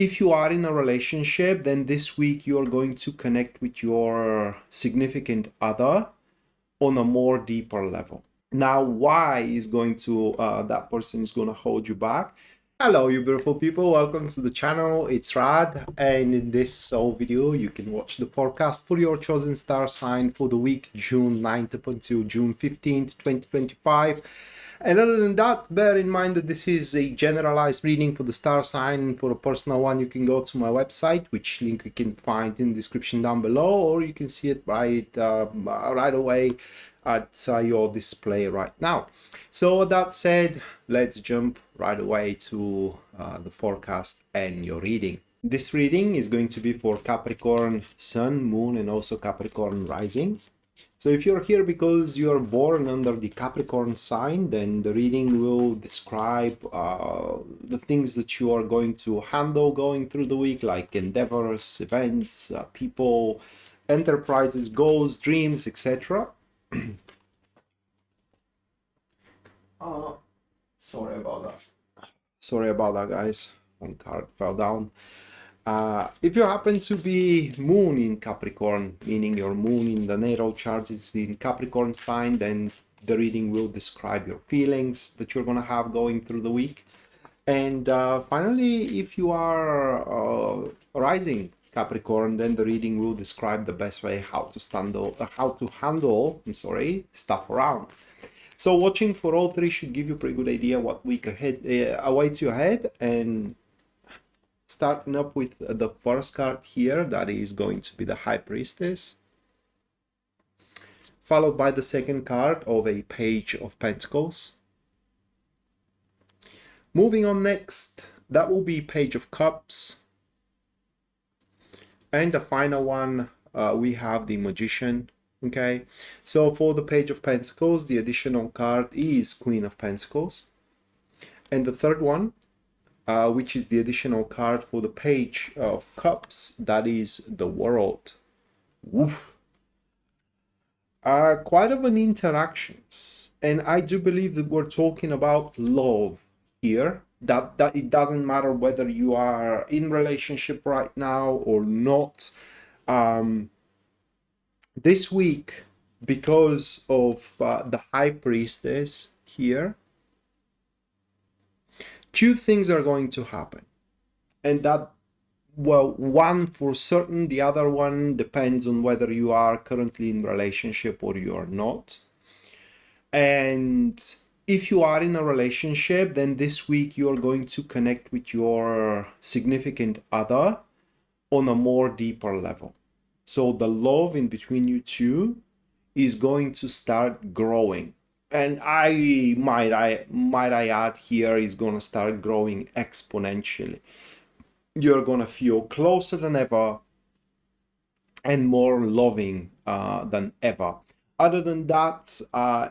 If you are in a relationship, then this week you're going to connect with your significant other on a more deeper level. Now, why is going to that person is going to hold you back? Hello, you beautiful people. Welcome to the channel. It's Rad, and in this video, you can watch the forecast for your chosen star sign for the week June 9th up until June 15th, 2025. And other than that, bear in mind that this is a generalized reading for the star sign. For a personal one, you can go to my website, which link you can find in the description down below, or you can see it right away at your display right now. So with that said, let's jump right away to the forecast and your reading. This reading is going to be for Capricorn Sun, Moon, and also Capricorn Rising. So if you're here because you're born under the Capricorn sign, then the reading will describe the things that you are going to handle going through the week, like endeavors, events, people, enterprises, goals, dreams, etc. Sorry about that. Sorry about that, guys. One card fell down. If you happen to be moon in Capricorn, meaning your moon in the natal chart is in Capricorn sign, then the reading will describe your feelings that you're going to have going through the week. And finally, if you are rising Capricorn, then the reading will describe the best way how to handle stuff around. So watching for all three should give you a pretty good idea what week ahead awaits you ahead. And starting up with the first card here, that is going to be the High Priestess, followed by the second card of a Page of Pentacles. Moving on next, that will be Page of Cups. And the final one, we have the Magician. Okay, so for the Page of Pentacles, the additional card is Queen of Pentacles. And the third one, which is the additional card for the Page of Cups, that is the World. Woof. Quite of an interactions, and I do believe that we're talking about love here. That it doesn't matter whether you are in relationship right now or not. This week, because of the High Priestess here, two things are going to happen, and that, well, one for certain, the other one depends on whether you are currently in relationship or you are not. And if you are in a relationship, then this week you're going to connect with your significant other on a more deeper level. So the love in between you two is going to start growing. And I might add here, is going to start growing exponentially. You're going to feel closer than ever and more loving than ever. Other than that,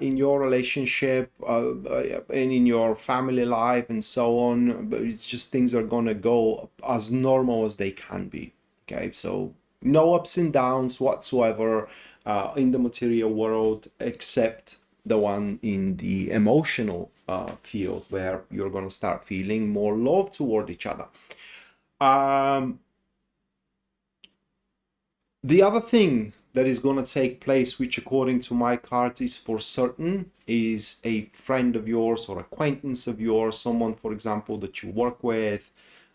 in your relationship and in your family life and so on, it's just things are going to go as normal as they can be. Okay, so no ups and downs whatsoever in the material world, except the one in the emotional field, where you're going to start feeling more love toward each other. The other thing that is going to take place, which according to my card is for certain, is a friend of yours or acquaintance of yours, someone, for example, that you work with,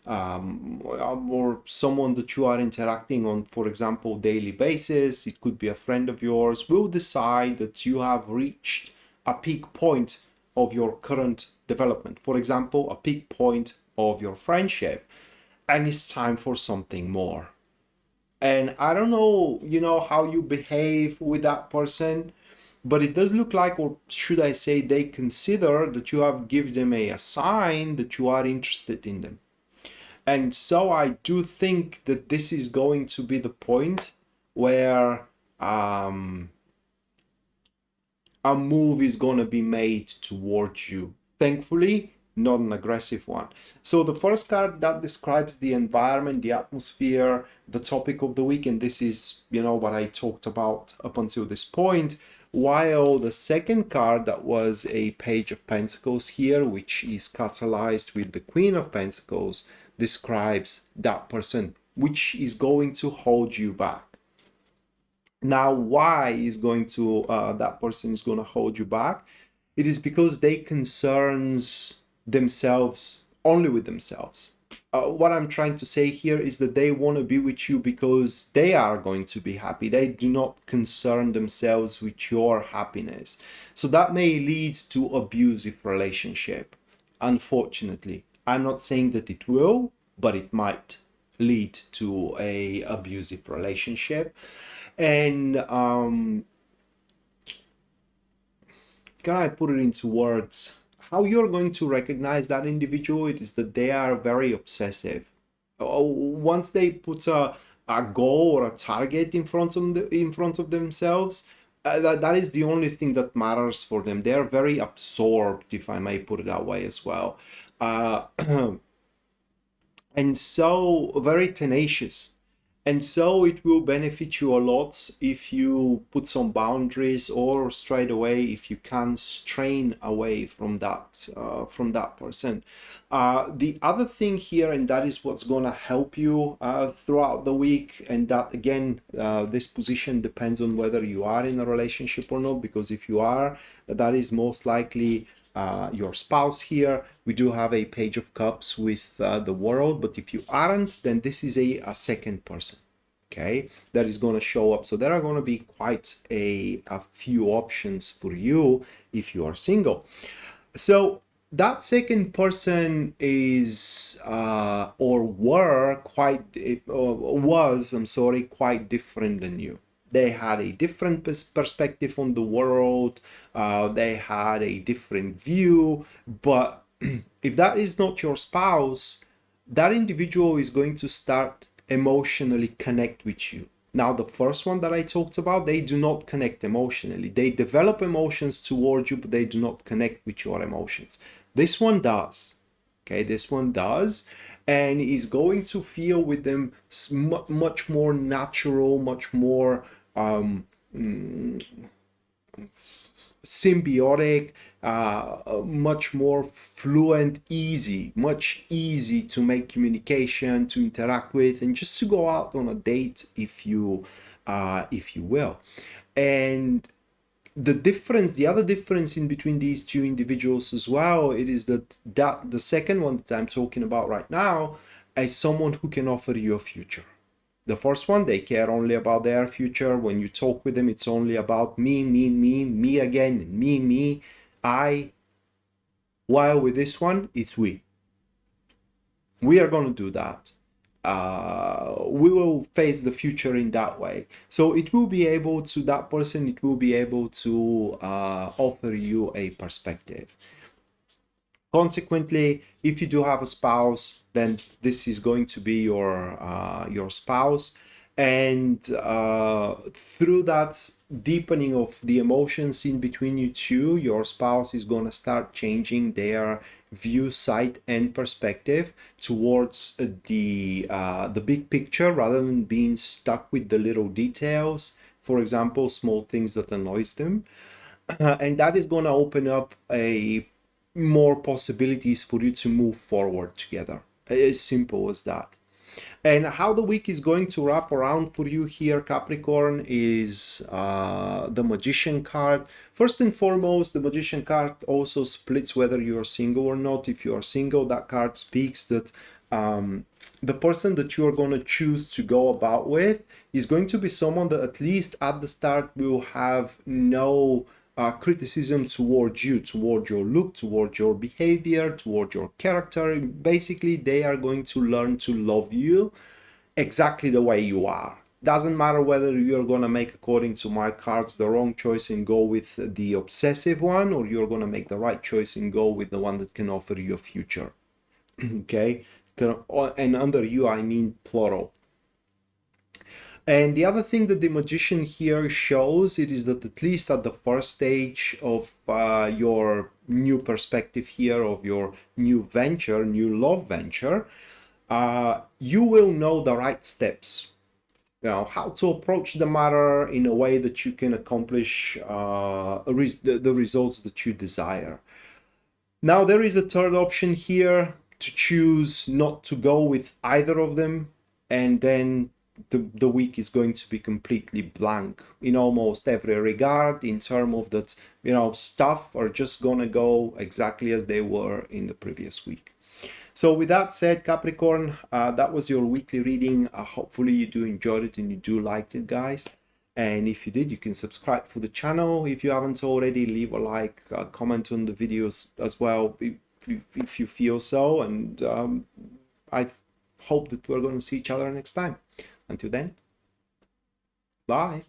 or someone that you are interacting on, for example, daily basis. It could be a friend of yours, will decide that you have reached a peak point of your current development, for example, a peak point of your friendship, and it's time for something more. And I don't know, how you behave with that person, but it does look like, or should I say, they consider that you have given them a sign that you are interested in them. And so I do think that this is going to be the point where a move is going to be made towards you. Thankfully, not an aggressive one. So the first card that describes the environment, the atmosphere, the topic of the week, and this is, what I talked about up until this point. While the second card, that was a Page of Pentacles here, which is catalyzed with the Queen of Pentacles, describes that person, which is going to hold you back. Now, why is going to that person is going to hold you back? It is because they concerns themselves only with themselves. What I'm trying to say here is that they want to be with you because they are going to be happy. They do not concern themselves with your happiness. So that may lead to abusive relationship. Unfortunately, I'm not saying that it will, but it might lead to a abusive relationship. And can I put it into words? How you're going to recognize that individual, it is that they are very obsessive. Once they put a goal or a target in front of themselves, that is the only thing that matters for them. They are very absorbed, if I may put it that way as well. And so very tenacious. And so it will benefit you a lot if you put some boundaries, or straight away if you can strain away from that person. The other thing here, and that is what's gonna help you throughout the week, and that again, this position depends on whether you are in a relationship or not, because if you are, that is most likely your spouse here. We do have a page of cups with the world, but if you aren't, then this is a second person, okay, that is going to show up. So there are going to be quite a few options for you if you are single. So that second person is was quite different than you. They had a different perspective on the world. They had a different view. But if that is not your spouse, that individual is going to start emotionally connect with you. Now, the first one that I talked about, they do not connect emotionally. They develop emotions towards you, but they do not connect with your emotions. This one does. Okay, this one does, and is going to feel with them much more natural, much more symbiotic, much more fluent, much easy to make communication, to interact with, and just to go out on a date, if you will. And the other difference in between these two individuals as well, it is that the second one that I'm talking about right now is someone who can offer you a future. The first one, they care only about their future. When you talk with them, it's only about me again, me, I. While with this one, it's we. We are going to do that. We will face the future in that way. So it will be able to, that person, it will be able to offer you a perspective. Consequently, if you do have a spouse, then this is going to be your spouse. And through that deepening of the emotions in between you two, your spouse is going to start changing their view, sight, and perspective towards the big picture, rather than being stuck with the little details. For example, small things that annoys them. And that is going to open up more possibilities for you to move forward together. As simple as that. And how the week is going to wrap around for you here, Capricorn, is the Magician card. First and foremost, the Magician card also splits whether you're single or not. If you are single, that card speaks that the person that you're going to choose to go about with is going to be someone that at least at the start will have no criticism towards you, towards your look, towards your behavior, towards your character. Basically, they are going to learn to love you exactly the way you are. Doesn't matter whether you're going to make, according to my cards, the wrong choice and go with the obsessive one, or you're going to make the right choice and go with the one that can offer you a future. Okay? And under you, I mean plural. And the other thing that the Magician here shows, it is that at least at the first stage of your new perspective here, of your new venture, new love venture, you will know the right steps. You know, how to approach the matter in a way that you can accomplish the results that you desire. Now, there is a third option here. to choose not to go with either of them, and then the week is going to be completely blank in almost every regard, in terms of that, you know, stuff are just gonna go exactly as they were in the previous week. So with that said, Capricorn, that was your weekly reading. Hopefully you do enjoy it and you do like it, guys. And if you did, you can subscribe for the channel. If you haven't already, leave a like, comment on the videos as well if you feel so. And I hope that we're going to see each other next time. Until then, bye.